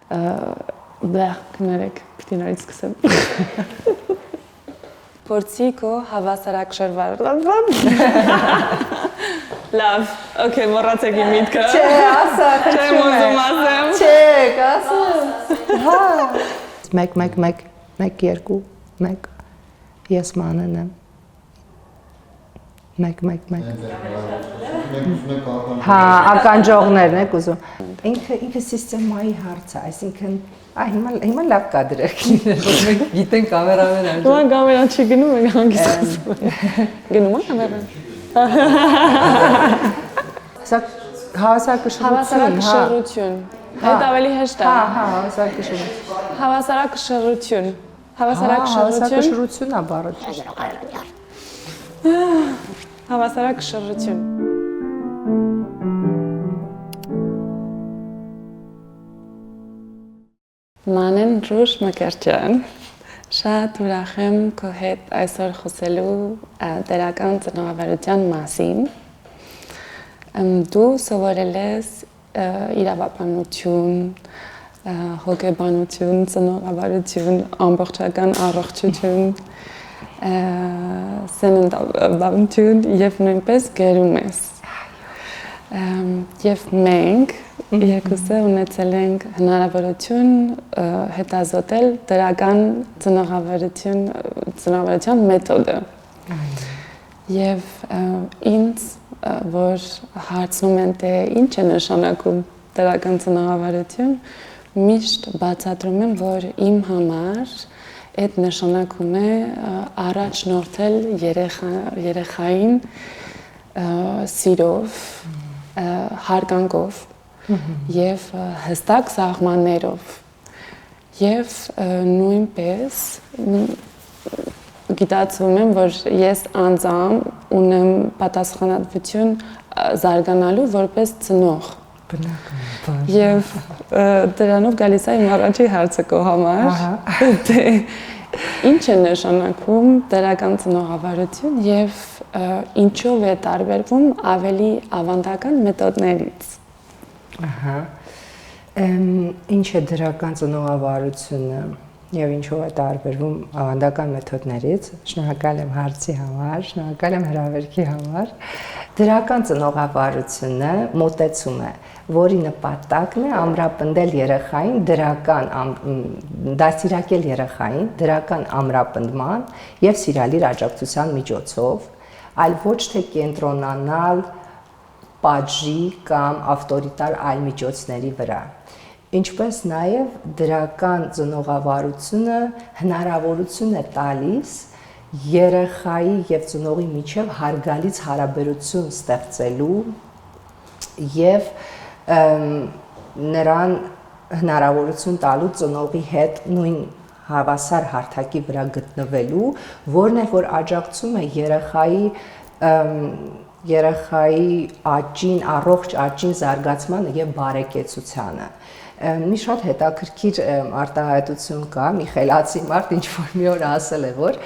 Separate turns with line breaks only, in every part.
կներեք, պիտի նորից սկսեմ։ Փորձիկո հավասարակշռված։ Լավ, okay, մոռացեք իմ միտքը։
Չէ, ասա,
Չեմ ուզում ասեմ։
Չէ, ասա։ Հա։ 1 2 1 ես մանեն եմ։ 1 Հա, ականջողներն եք ուզում։ Ինքը սիստեմայի հարց է, այսինքն հիմա լավ կադր եք լինել, որ մենք գիտեն կամերաмен այժմ։
Հիմա կամերան չի գնում, մենք հանգիստ ասում ենք։ Գնում է կամերան։
Սա
հավասարակշռություն։ Այդ ավելի հեշտ է։
Հա, հավասարակշռություն։
Հավասարակշռություն։
Հավասարակշռություն է բառը։
Հավասարակշռություն։ Մանեն Ռուժ Մկերտյան, շատ ուրախ եմ քո հետ այսօր խոսելու դերական ծնողավարության մասին։ Դու սովորել ես իրավաբանություն, հոգեբանություն, ծնողավարություն, ամբողջական առողջություն, սննդաբանություն եւ նույնպես գերում ես։ Եվ մենք երկուսը ունեցել ենք հնարավորություն հետազոտել դրական ծնողավարության մեթոդը։ Եվ ինձ, որ հարցնում են թե ինչ է նշանակում դրական ծնողավարություն, միշտ բացատրում եմ, որ իմ համար այդ նշանակում է առաջնորդել երեխային սիրով, հարգանքով եւ հստակ սահմաններով եւ նույնպես գիտացում եմ, որ ես անձամ ունեմ պատասխանատվություն զարգանալու որպես ծնող։
Բնական։
Եվ դրանով գալիս է իմ առաջի հարցը քո համար։ Դե ինչ է նշանակում դրական ծնողավարություն եւ ինչով է տարբերվում ավելի ավանդական մեթոդներից։
Ահա։ Ինչ է դրական ծնողավարությունը եւ ինչով է տարբերվում ավանդական մեթոդներից։ Շնորհակալ եմ հարցի համար, շնորհակալ եմ հրավերքի համար։ Դրական ծնողավարությունը մոտեցում է, որի նպատակն է ամրապնդել երեխային դաստիարակել երեխային դրական ամրապնդման եւ սիրալիր աջակցության միջոցով, այլ ոչ թե կենտրոնանալ պատժի կամ ավտորիտար այլ միջոցների վրա։ Ինչպես նաև դրական ծնողավարությունը հնարավորություն է տալիս երեխայի եւ ծնողի միջև հարգալից հարաբերություն ստեղծելու եւ նրան հնարավորություն տալու ծնողի հետ նույն հավասար հարթակի վրա գտնվելու, որն է որ աջակցում է երեխայի աճին, առողջ աճին, զարգացմանը եւ բարեկեցությանը։ Մի շատ հետաքրքիր արտահայտություն կա, մի խելացի մարդ ինչ-որ մի օր ասել է, որ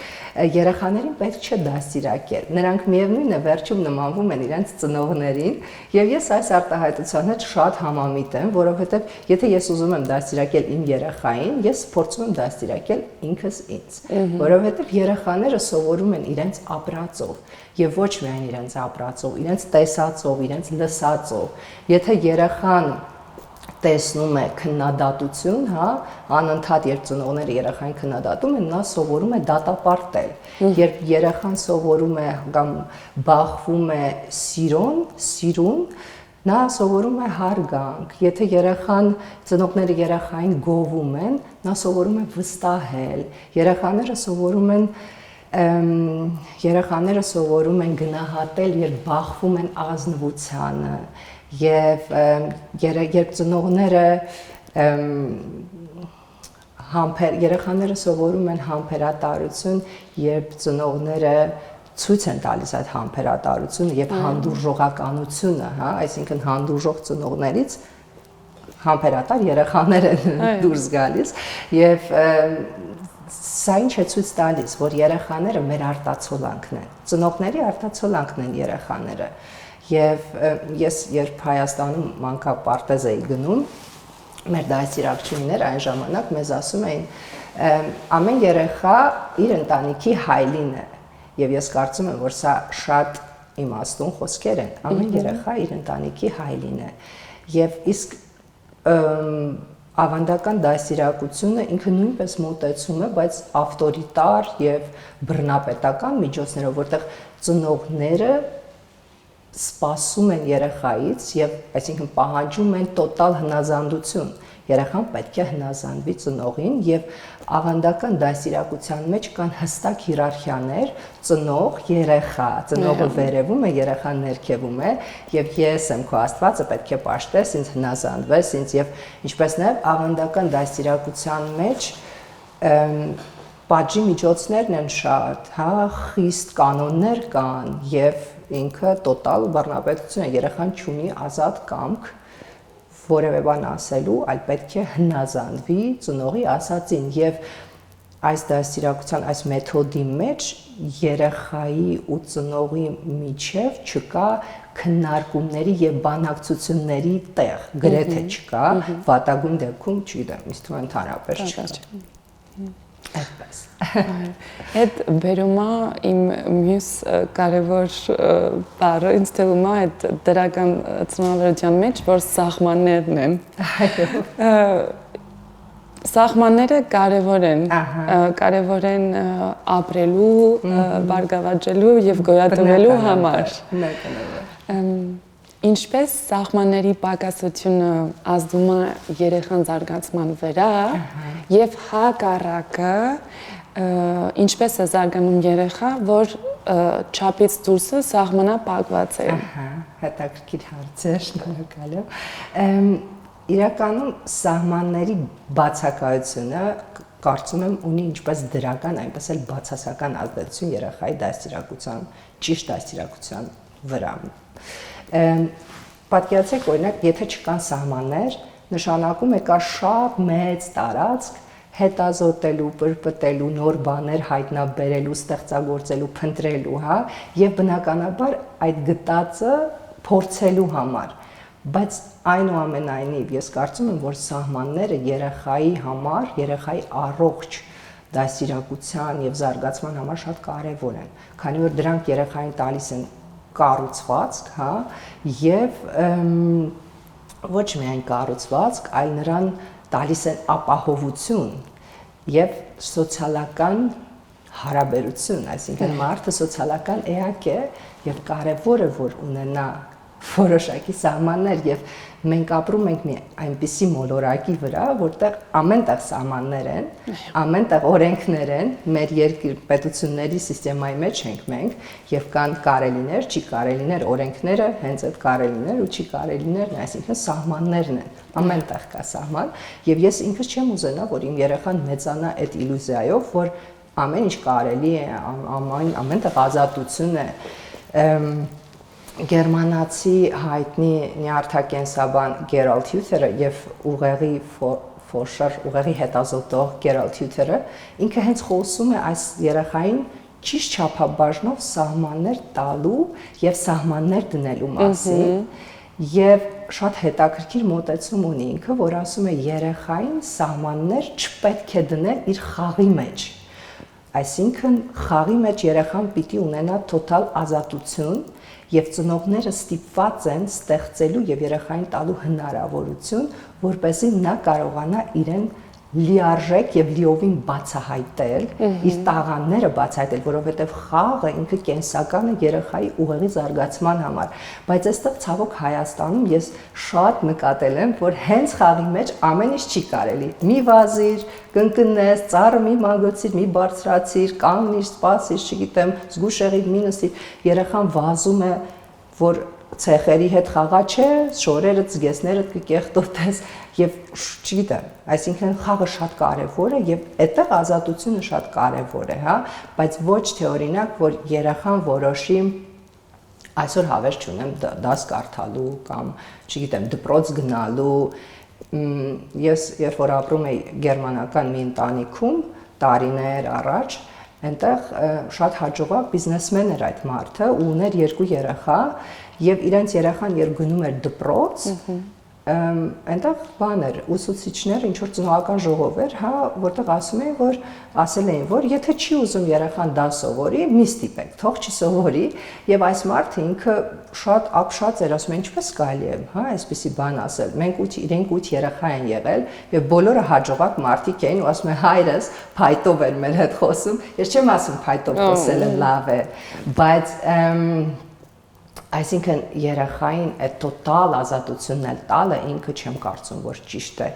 երեխաներին պետք չէ դաստիարակել։ Նրանք միևնույն է վերջում նմանվում են իրենց ծնողներին, եւ ես այս արտահայտության հետ շատ համամիտ եմ, որովհետեւ եթե ես ուզում եմ դաստիարակել իմ երեխային, ես փորձում եմ դաստիարակել ինքս ինձ, որովհետեւ երեխաները սովորում են իրենց ապրածով եւ ոչ միայն իրենց ապրածով, իրենց տեսածով, իրենց լսածով։ Եթե երեխան տեսնում է քննադատություն, հա, անընդհատ երբ ծնողները երեխային քննադատում են, նա սովորում է դատապարտել։ Երբ երեխան սովորում է կամ բախվում է սիրուն, նա սովորում է հարգանք։ Եթե ծնողները երեխային գովում են, նա սովորում է վստահել։ Երեխաները սովորում են գնահատել, երբ բախվում են ազնվությանը։ Եվ երբ երեխաները սովորում են համբերատարություն, երբ ծնողները ցույց են տալիս այդ համբերատարությունը եւ հանդուրժողականությունը, հա, այսինքն հանդուրժող ծնողներից համբերատար երեխաներ են դուրս գալիս եւ սա ինչ է ցույց տալիս, որ երեխաները մեր արտացոլանքն են, ծնողների արտացոլանքն են երեխաները։ Եվ ես երբ Հայաստանում մանկապարտեզ էի գնում, մեր դասիրակություններ այն ժամանակ մեզ ասում էին ամեն երեխա իր ընտանիքի հայլին է եւ ես կարծում եմ որ սա շատ իմաստուն խոսքեր են ամեն երեխա իր ընտանիքի հայլին է եւ իսկ ավանդական դասիրակությունը ինքը նույնպես մոտեցում է, բայց ավտորիտար եւ բռնապետական միջոցներով, որտեղ ծնողները սպասում են երեխայից եւ այսինքն պահանջում են տոտալ հնազանդություն։ Երեխան պետք է հնազանդվի ծնողին եւ ավանդական դասիրակության մեջ կան հստակ հիերարխիաներ, ծնող, երեխա, ծնողը վերևում է, երեխան ներքևում է եւ ես եմ քո Աստվածը, պետք է պաշտես, ինձ հնազանդվես, ինձ եւ ինչպես նաեւ ավանդական դասիրակության մեջ պատժի միջոցներն են շատ, հա, խիստ կանոններ կան եւ ինքը տոտալ բռնապետություն է, երեխան չունի ազատ կամք որևէ բան ասելու, այլ պետք է հնազանդվի ծնողի ասածին եւ այս դասիրակության այս մեթոդի մեջ երեխայի ու ծնողի միջև չկա քննարկումների եւ բանակցությունների տեղ, գրեթե չկա, վատագույն դեպքում, չգիտեմ, ինձ թվում է ընդհանրապես չկա։ Այդպես։
Այդ բերումա իմ մյուս կարևոր բառը ինձ թվում է այդ դրական ծնողության մեջ, որ սահմաններն են։ Սահմանները կարևոր են ապրելու, բարգավաճելու եւ գոյատևելու համար։ Ինչպես սահմանների պակասությունը ազդում է երեխան զարգացման վրա եւ հակառակը ինչպես է զարգանում երեխա, որ չափից դուրսը սահմանապակված է։
Հետաքրքիր հարց է, շնորհակալ եմ։ Իրականում սահմանների բացակայությունը կարծում եմ ունի ինչպես դրական, այնպես էլ բացասական ազդեցություն երեխայի դաստիարակության, ճիշտ դաստիարակության վրա։ Պատկերացրեք, օրինակ, եթե չկան սահմաններ, նշանակում է կա շատ մեծ տարածք հետազոտելու, պրպտելու, նոր բաներ հայտնաբերելու, ստեղծագործելու, փնտրելու, հա, եւ բնականաբար այդ գտածը փորձելու համար։ Բայց այնուամենայնիվ ես կարծում եմ, որ սահմանները երեխայի համար, երեխայի առողջ դաստիարակության եւ զարգացման համար շատ կարեւոր են, քանի որ դրանք երեխային տալիս են կառուցվածք, հա, եւ ոչ միայն կառուցվածք, այլ նրան տալիս են ապահովություն եւ սոցիալական հարաբերություն, այսինքն մարդը սոցիալական էակ է եւ կարեւոր է որ ունենա որոշակի սահմաններ եւ մենք ապրում ենք մի այնպիսի մոլորակի վրա, որտեղ ամենտեղ սահմաններ են, ամենտեղ օրենքներ են, մեր երկրպետությունների սիստեմայի մեջ ենք մենք եւ կան կարելիներ, չի կարելիներ, օրենքները հենց այդ կարելիներ ու չի կարելիներն, այսինքն սահմաններն են, ամենտեղ կա սահման եւ ես ինքս չեմ ուզենա, որ իմ երեխան մեծանա այդ իլյուզիայով, որ ամեն ինչ կարելի է, ամենտեղ ազատություն է, Գերմանացի հայտնի նյարդակենսաբան Գերալտ Հյութերը եւ ուղեղի ֆորշեր, ուղեղի հետազոտող Գերալտ Հյութերը ինքը հենց խոսում է այս երեխային ճիշտ չափաբաժնով սահմաններ տալու եւ սահմաններ դնելու մասին եւ շատ հետաքրքիր մոտեցում ունի ինքը, որ ասում է երեխային սահմաններ չպետք է դնել իր խաղի մեջ։ Այսինքն խաղի մեջ երեխան պիտի ունենա տոտալ ազատություն եւ ծնողները ստիպված են ստեղծելու եւ երեխային տալու հնարավորություն, որպեսզի նա կարողանա իրեն լիարժեք եւ լիովին բացահայտել, իր տաղանները բացահայտել, որովհետեւ խաղը ինքը կենսական է երեխայի ուղեղի զարգացման համար, բայց այստեղ ցավոք Հայաստանում ես շատ նկատել եմ, որ հենց խաղի մեջ ամեն ինչ չի կարելի։ Մի վազիր, կընկնես, ծառը մի մագոցիր, մի բարձրացիր, կանգնիր, սպասիր, չգիտեմ, զգուշեղիր, մի նստիր, երեխան վազում է, որ ցեխերի հետ խաղա չէ, շորերը, ծգեսները կկեղտոտես եւ չգիտեմ, այսինքն խաղը շատ կարեւոր է եւ այդտեղ ազատությունը շատ կարեւոր է, հա, բայց ոչ թե օրինակ, որ երեխան որոշի այսօր հավես չունեմ դաս կարդալու կամ չգիտեմ, դպրոց գնալու։ Ես երբ որ ապրում էի գերմանական մի ընտանիքում տարիներ առաջ, այնտեղ շատ հաջողակ բիզնեսմեն էր այդ մարդը ու ուներ 2 երեխա եւ իրենց երեխան երբ գնում էր դպրոց, այնտեղ բան էր, ուսուցիչներ ինչ որ ծնողական ժողով էր, հա, որտեղ ասել էին, որ եթե չի ուզում երեխան դա սովորի, մի ստիպեք, թող չսովորի, եւ այս մարդը ինքը շատ ապշած էր, ասում են, ինչպես կարելի է, հա, այսպեսի բան ասել։ Մենք իրենք 8 երեխա են եղել, եւ բոլորը հաջողակ մարդիկ էին ու ասում են հայրս փայտով էր մեր հետ խոսում։ Ես չեմ ասում փայտով խոսելը լավ է, բայց այսինքն երեխային այդ տոտալ ազատությունն էլ տալը ինքը չեմ կարծում, որ ճիշտ է։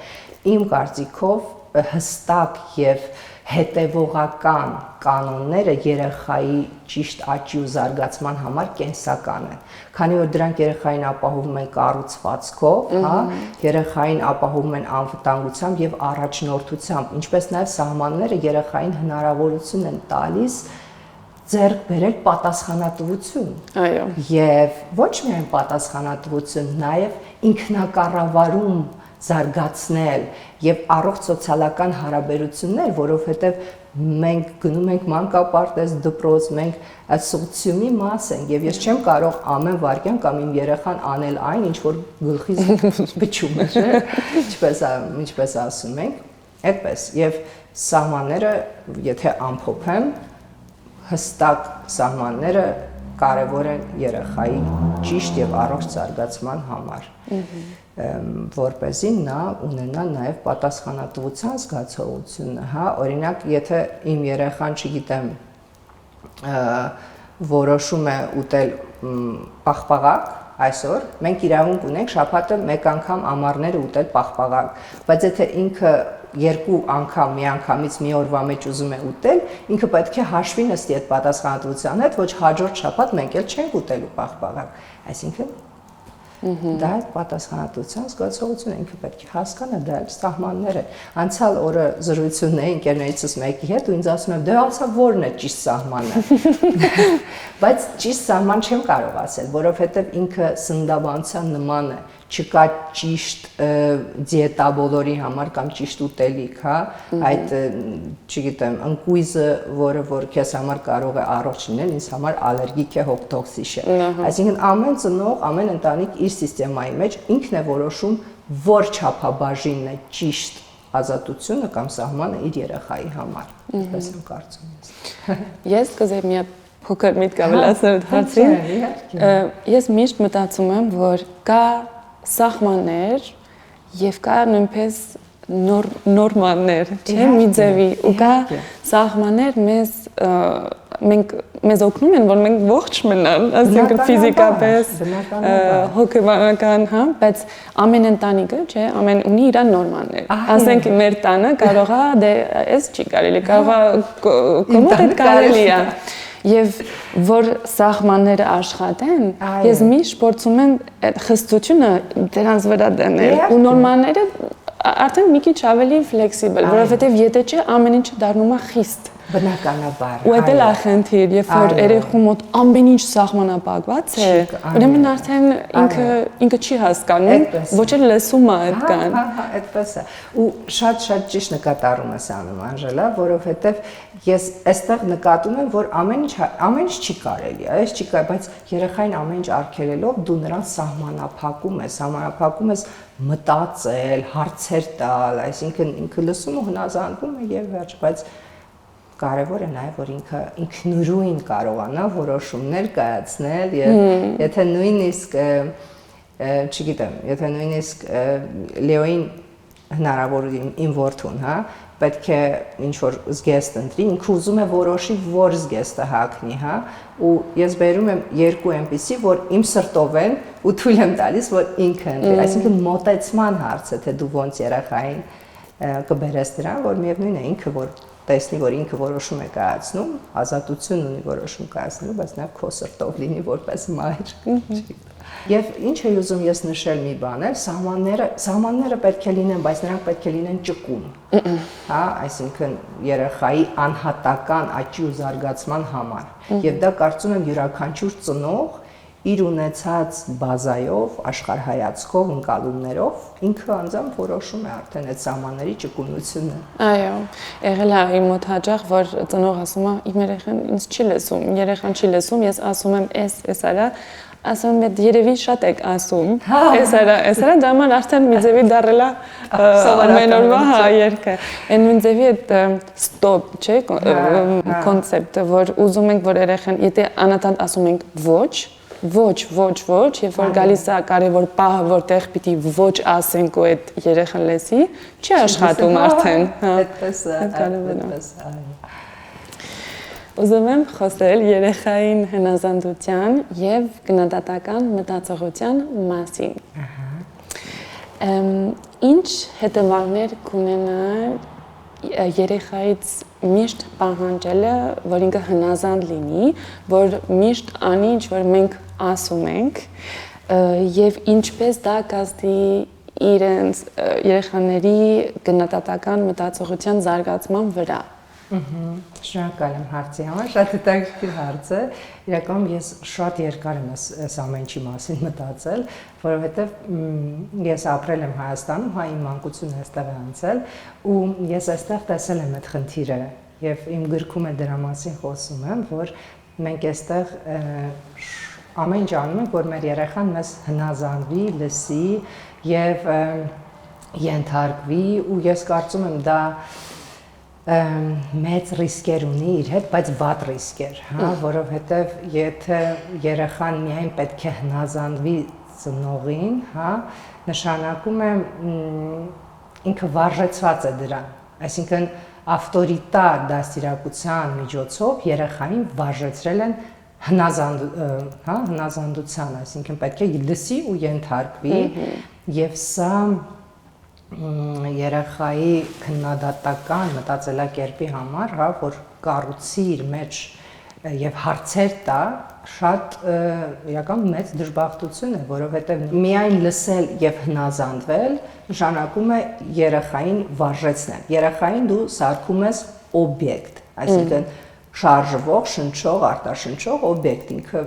Իմ կարծիքով հստակ եւ հետևողական կանոնները երեխայի ճիշտ աճի ու զարգացման համար կենսական են։ Քանի որ դրանք երեխային ապահովում են կառուցվածքով, հա, երեխային ապահովում են անվտանգությամբ եւ առաջնորդությամբ, ինչպես նաեւ սահմանները երեխային հնարավորություն են տալիս ձեռք բերել պատասխանատվություն։
Այո։
Եվ ոչ միայն պատասխանատվություն, նաև ինքնակառավարում զարգացնել եւ առողջ սոցիալական հարաբերություններ, որովհետեւ մենք գնում ենք մանկապարտեզ, դպրոց, մենք այդ սոցիումի մաս ենք եւ ես չեմ կարող ամեն վարքյան կամ իմ երեխան անել այն, ինչ որ գլխից բչում է, չէ՞, ինչպես ասում ենք, այդպես եւ սահմանները, եթե ամփոփեմ, հստակ սահմանները կարևոր են երեխայի ճիշտ եւ առողջ զարգացման համար, որպեսզի նա ունենա նաեւ պատասխանատվության զգացողությունը, հա, օրինակ, եթե իմ երեխան, չգիտեմ, որոշում է ուտել պաղպաղակ այսօր, մենք իրավունք ունենք շաբաթը մեկ անգամ ամառները ուտել պաղպաղակ, բայց եթե ինքը երկու անգամ միանգամից մի օրվա մեջ ուզում է ուտել, ինքը պետք է հաշվի նստի այդ պատասխանատվության հետ, ոչ հաջորդ շաբաթ մենք էլ չենք ուտելու պաղպաղակ։ Այսինքն դա այդ պատասխանատվության զգացողությունը ինքը պետք է հասկանա, դա էլ սահմաններ է։ Անցյալ օրը զրույցում ունեի ընկերներիցս մեկի հետ ու ինձ ասում եմ, դե ասա ո՞րն է ճիշտ սահմանը։ Բայց ճիշտ սահման չեմ կարող ասել, որովհետև ինքը սննդաբանության նման է, չկա ճիշտ դիետա բոլորի համար կամ ճիշտ ուտելիք, հա, այդ, չգիտեմ, ընկույզը, որը որ քեզ համար կարող է առողջ լինել, ինձ համար ալերգիկ է, հոգտոքսիշ է։ Այսինքն ամեն ծնող, ամեն ընտանիք իր սիստեմայի մեջ ինքն է որոշում, որ չափաբաժինն է ճիշտ ազատությունը կամ սահմանը իր երեխայի համար։ Այսպես եմ կարծում ես։
Ես կուզեի մի փոքր միտք ավելացնել հարցին։ Ես միշտ մտածում եմ, որ կա սահմաններ եւ կա նույնպես նորմաներ, չէ՞, մի ձևի, ու կա սահմաններ մեզ օգնում են, որ մենք ողջ մնանք, այսինքն ֆիզիկապես, հոգեբանական, հա, բայց ամեն ընտանիքը, չէ, ամեն ունի իր նորմաններ։ Ասենք մեր տանը կարող է, դե էս չի կարելի, կարող է կոմոդ կարելի է։ Եվ որ սահմանները աշխատեն, ես միշտ փորձում եմ այդ խստությունը դրանց վրա դնել, ու նորմաները արդեն մի քիչ ավելի ֆլեքսիբլ, որովհետև եթե չէ ամեն ինչը դառնում է խիստ։
Բնականաբար։
Ու դա է խնդիր, երբ որ երեխու մոտ ամեն ինչ սահմանապակված է, ուրեմն արդեն ինքը չի հասկանում, ոչ էլ լսում է այդքան։
Հա, այդպես է։ Ու շատ ճիշտ նկատառում ես անում, Անժելա, որովհետև ես այստեղ նկատում եմ, որ ամեն ինչ չի կարելի, այս չի կարելի, բայց երեխային ամեն ինչ արգելելով դու նրան սահմանափակում ես մտածել, հարցեր տալ, այսինքն ինքը լսում ու հնազանդվում է եւ վերջ, բայց կարևոր է նաև որ ինքը ինքնուրույն կարողանա որոշումներ կայացնել եւ եթե նույնիսկ չգիտեմ, եթե նույնիսկ Լեոին հնարավոր իմ որդուն, հա, պետք է ինչ որ զգեստ ընտրի, ինքը ուզում է որոշի որ զգեստը հագնի, հա, ու ես բերում եմ երկու այնպիսի, որ իմ սրտով են ու թույլ եմ տալիս, որ ինքը ընտրի, այսինքն մոտեցման հարց է, թե դու ոնց երեխային կբերես դրան, որ միևնույն է ինքը որ տեսնի, որ ինքը որոշում է կայացնում, ազատություն ունի որոշում կայացնելու, բայց նաև քո սրտով լինի որպես մայր։ Եվ ինչ է ուզում ես նշել մի բան էլ, սահմանները պետք է լինեն, բայց նրանք պետք է լինեն ճկուն։ Հա, այսինքն երեխայի անհատական աճի ու զարգացման համար։ Եվ դա կարծում եմ յուրաքանչյուր ծնող իր ունեցած բազայով, աշխարհայացքով, ընկալումներով ինքը անձամբ որոշում է արդեն այդ սահմանների ճկունությունը։
Այո, եղել է իմ մոտ հաճախ, որ ծնող ասում է, իմ երեխան ինձ չի լսում, երեխան չի լսում, ես ասում եմ, էս արա, ասում եմ երևի շատ եք ասում էսարա դաման արդեն մի ձևի դարելա ամեն օրվա երգը այն նույն ձևի այդ ստոպ չէ կոնցեպտը որ ուզում ենք որ երեխան եթե անընդհատ ասում ենք ոչ եւ որ գալիս է կարևոր պահը որտեղ պիտի ոչ ասենք ու այդ երեխան լսի չի աշխատում արդեն
այդպես այո
Ուզում եմ խոսել երեխային հնազանդության եւ գնահատական մտածողության մասին։ Ինչ հետևանքներ կունենա երեխայից միշտ պահանջելը, որ ինքը հնազանդ լինի, որ միշտ անի ինչ որ մենք ասում ենք, եւ ինչպես դա կազմի իրենց երեխաների գնահատական մտածողության զարգացման վրա։
Շնորհակալ եմ հարցի համար, շատ հետաքրքիր հարց է։ Իրականում ես շատ երկար եմ այս ամեն ինչի մասին մտածել, որովհետև ես ապրել եմ Հայաստանում, հա իմ մանկությունը այստեղ է անցել, ու ես այստեղ տեսել եմ այդ խնդիրը, եւ իմ գրքում էլ դրա մասին խոսում եմ, որ մենք այստեղ ամեն ինչ անում ենք, որ մեր երեխան մեզ հնազանդվի, լսի եւ ենթարկվի, ու ես կարծում եմ դա մեծ ռիսկեր ունի իր հետ, բայց վատ ռիսկեր, հա, որովհետև եթե երեխան միայն պետք է հնազանդվի ծնողին, հա, նշանակում է ինքը վարժեցված է դրան, այսինքն ավտորիտար դաստիարակության միջոցով երեխային վարժեցրել են հնազանդության, այսինքն պետք է լսի ու ենթարկվի, եւ սա երեխայի քննադատական մտածելակերպի համար, հա, որ կառուցի իր մեջ եւ հարցեր տա, շատ իրական մեծ դժբախտություն է, որովհետեւ միայն լսել եւ հնազանդվել նշանակում է երեխային վարժեցնել։ Երեխային դու սարքում ես օբյեկտ, այսինքն շարժվող, շնչող, արտաշնչող օբյեկտ, ինքը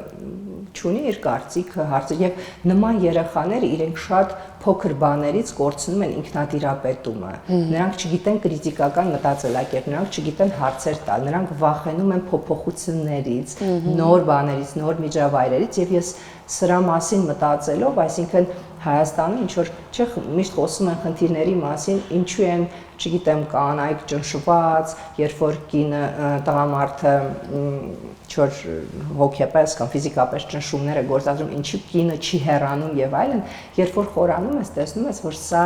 չունի իր կարծիքը, հարցը եւ նման երեխաները իրենք շատ փոքր բաներից կորցնում են ինքնատիրապետումը։ Նրանք չգիտեն կրիտիկական մտածելակերպ, նրանք չգիտեն հարցեր տալ, նրանք վախենում են փոփոխություններից, նոր բաներից, նոր միջավայրերից եւ ես սրա մասին մտածելով, այսինքն Հայաստանում ինչ որ չէ միշտ խոսում են խնդիրների մասին, ինչու են, չգիտեմ, կանայք ճնշված, երբ որ կինը տղամարդը չոր հոգեպես կամ ֆիզիկապես ճնշումներ է գործադրում, ինչի կինը չի հեռանում եւ այլն, երբ որ խորանում ես, տեսնում ես, որ սա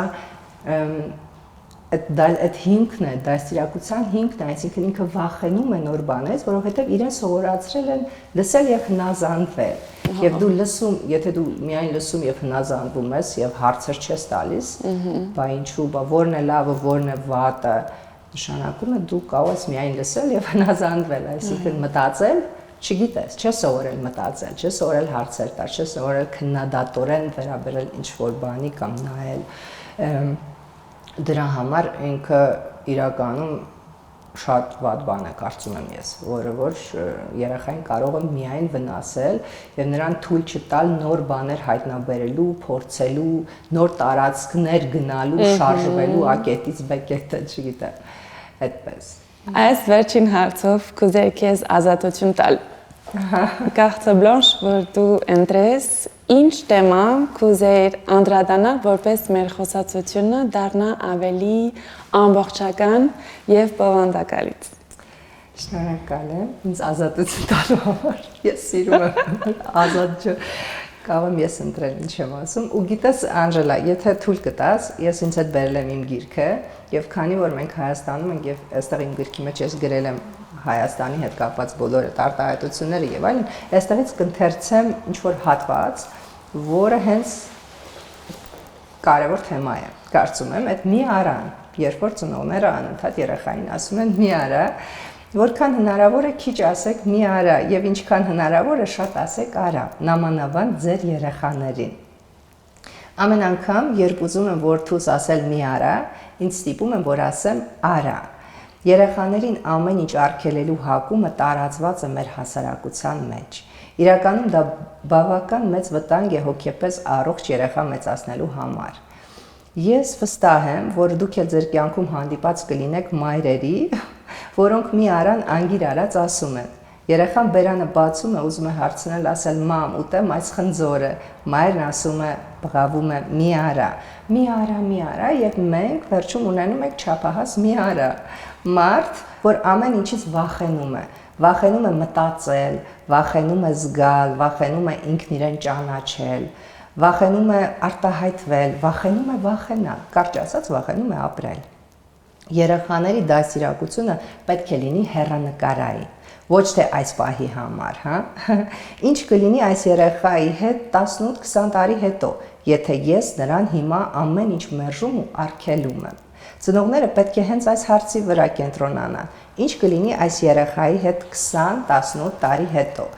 այդ հիմքն է, դաստիարակության հիմքն է, այսինքն ինքը վախենում է նոր բաներից, որովհետև իրեն սովորացրել են լսել եւ հնազանդվել։ Եվ դու լսում, եթե դու միայն լսում եւ հնազանդվում ես եւ հարցեր չես տալիս, բա ինչու, բա որն է լավը, որն է վատը, նշանակում է դու կարող ես միայն լսել եւ հնազանդվել, այսինքն մտածել չգիտես, չես սովորել մտածել, չես սովորել հարցեր տալ, չես սովորել քննադատորեն վերաբերել ինչ-որ բանի կամ նայել դրա համար ինքը իրականում շատ վատ բան է կարծում եմ ես, որը որ երեխային կարող է միայն վնասել եւ նրան թույլ չտալ նոր բաներ հայտնաբերելու, փորձելու, նոր տարածքներ գնալու, շարժվելու ակետից բեկետը, չգիտեմ, այդպես։
Այս վերջին հարցով կուզեի քեզ ազատություն տալ։ Carte blanche, որ դու ընտրես ինչ թեմա կուզեիր անդրադառնալ, որպես մեր խոսակցությունը դառնա ավելի ամբողջական եւ բովանդակալից։
Շնորհակալ եմ ինձ ազատություն տալու համար։ Ես սիրում եմ ազատ կարող եմ ես ընտրել ինչ եմ ասում։ Ու գիտես Անժելա, եթե թույլ կտաս, ես ինձ հետ բերել եմ իմ գիրքը եւ քանի որ մենք Հայաստանում ենք եւ այստեղ իմ գրքի մեջ ես գրել եմ Հայաստանի հետ կապված բոլոր արտահայտությունները եւ այլն, այստեղից կընթերցեմ ինչ որ հատված, որը հենց կարևոր թեմա է։ Կարծում եմ, այդ մի արան, երբ որ ծնողները անընդհատ երեխային ասում են մի արա, որքան հնարավոր է քիչ ասեք մի արա եւ ինչքան հնարավոր է շատ ասեք արա, նամանավանդ ձեր երեխաներին։ Ամեն անգամ, երբ ուզում եմ որդուս ասել մի արա, ինձ ստիպում եմ, որ ասեմ արա։ Երեխաներին ամեն ինչ արգելելու հակումը տարածված է մեր հասարակության մեջ։ Իրականում դա բավական մեծ վտանգ է հոգեպես առողջ երեխա մեծացնելու համար։ Ես վստահ եմ, որ դուք էլ ձեր կյանքում հանդիպած կլինեք մայրերի, որոնք մի արան անգիր արած ասում են. Երեխան բերանը բացում է, ուզում է հարցնել, ասել մամ, ուտեմ այս խնձորը։ Մայրն ասում է, բղավում է՝ մի արա, եւ մենք վերջում ունենում ենք չափահաս մի արա։ Մարդ, որ ամեն ինչից վախենում է մտածել, վախենում է զգալ, վախենում է ինքն իրեն ճանաչել, վախենում է արտահայտվել, վախենում է վախենալ, կարճ ասած վախենում է ապրել։ Երեխաների դաստիարակությունը պետք է լինի հեռանկարային, ոչ թե այս պահի համար, հա։ Ինչ կլինի այս երեխայի հետ 18-20 տարի հետո, եթե ես նրան հիմա ամեն ինչ մերժում ու արգելում եմ։ Ծնողները պետք է հենց այս հարցի վրա կենտրոնանան։ Ինչ կլինի այս երեխայի հետ 20-18 տարի հետո։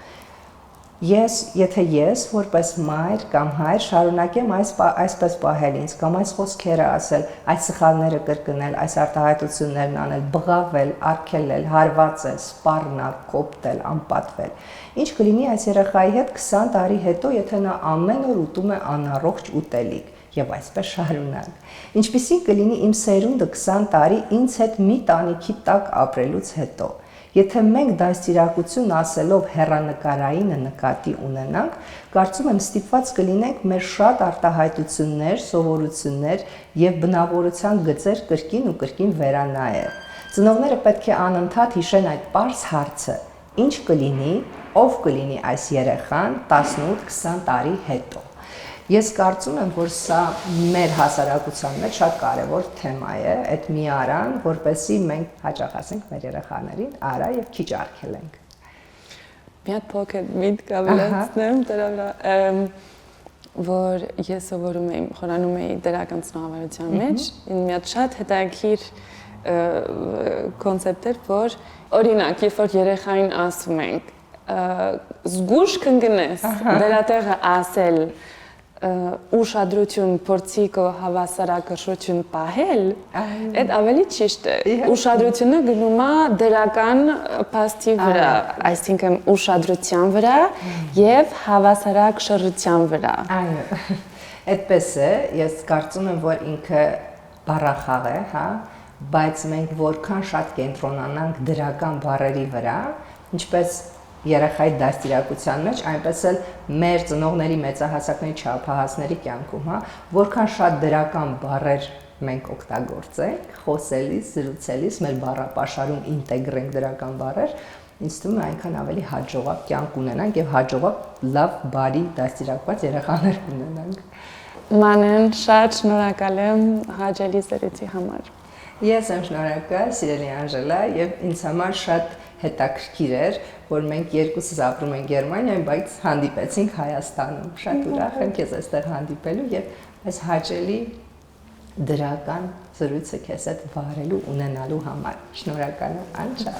Եթե ես որպես մայր կամ հայր շարունակեմ այսպես պահել ինձ կամ այս խոսքերը ասել, այս սխալները կրկնել, այս արտահայտություններն անել, բղավել, արգելել, հարվածել, սպառնալ, կոպտել, անպատվել։ Ինչ կլինի այս երեխայի հետ 20 տարի հետո, եթե նա ամեն օր ուտում է անառողջ ուտելիք եւ այսպես շարունակ։ Ինչպիսին կլինի իմ սերունդը 20 տարի ինձ հետ մի տանիքի տակ ապրելուց հետո։ Եթե մենք դաստիարակություն ասելով հեռանկարայինը նկատի ունենանք, կարծում եմ ստիպված կլինենք մեր շատ արտահայտություններ, սովորություններ եւ բնավորության գծեր կրկին ու կրկին վերանայել։ Ծնողները պետք է անընդհատ հիշեն այդ պարզ հարցը. ինչ կլինի, ով կլինի այս երեխան 18-20 տարի հետո։ Ես կարծում եմ, որ սա մեր հասարակության մեջ շատ կարևոր թեմա է, այդ մի արան, որպեսզի մենք հաճախ ասենք մեր երեխաներին, արա եւ քիչ արգելենք։
Մի հատ փոքր միտք ավելացնեմ դրա վրա, որ ես սովորում եմ, խորանում էի դրական ծնողավարության մեջ, մի հատ շատ հետաքրքիր կոնցեպտ էր, որ օրինակ, երբ որ երեխային ասում ենք, զգուշ կընկնես, դրա տեղը ասել ուշադրություն փորձիկո հավասարակշռություն պահել, այդ ավելի ճիշտ է։ Ուշադրությունը գնում է դրական փաստի վրա, այսինքն ուշադրության վրա եւ հավասարակշռության վրա։
Այո։ Այդպես է, ես կարծում եմ, որ ինքը բառախաղ է, հա, բայց մենք որքան շատ կենտրոնանանք դրական բառերի վրա, ինչպես երեխայի դաստիարակության մեջ, այնպես էլ մեր ծնողների մեծահասակների չափահասների կյանքում, հա, որքան շատ դրական բառեր մենք օգտագործենք, խոսելիս, զրուցելիս, մեր բառապաշարում ինտեգրենք դրական բառեր, ինձ թվում է այնքան ավելի հաջողակ կյանք ունենանք եւ հաջողակ լավ բարի դաստիարակված երեխաներ ունենանք։
Մանեն, շատ շնորհակալ եմ հաջելի զրույցի համար։
Ես եմ շնորհակալ, սիրելի Անժելա, եւ ինձ համար շատ հետաքրքիր էր, որ մենք երկուսս ապրում ենք Գերմանիայում, բայց հանդիպեցինք Հայաստանում։ Շատ ուրախ եմ քեզ այստեղ հանդիպելու եւ այս հաճելի դրական զրույցը քեզ հետ վարելու ունենալու համար։ Շնորհակալ եմ, Անջա։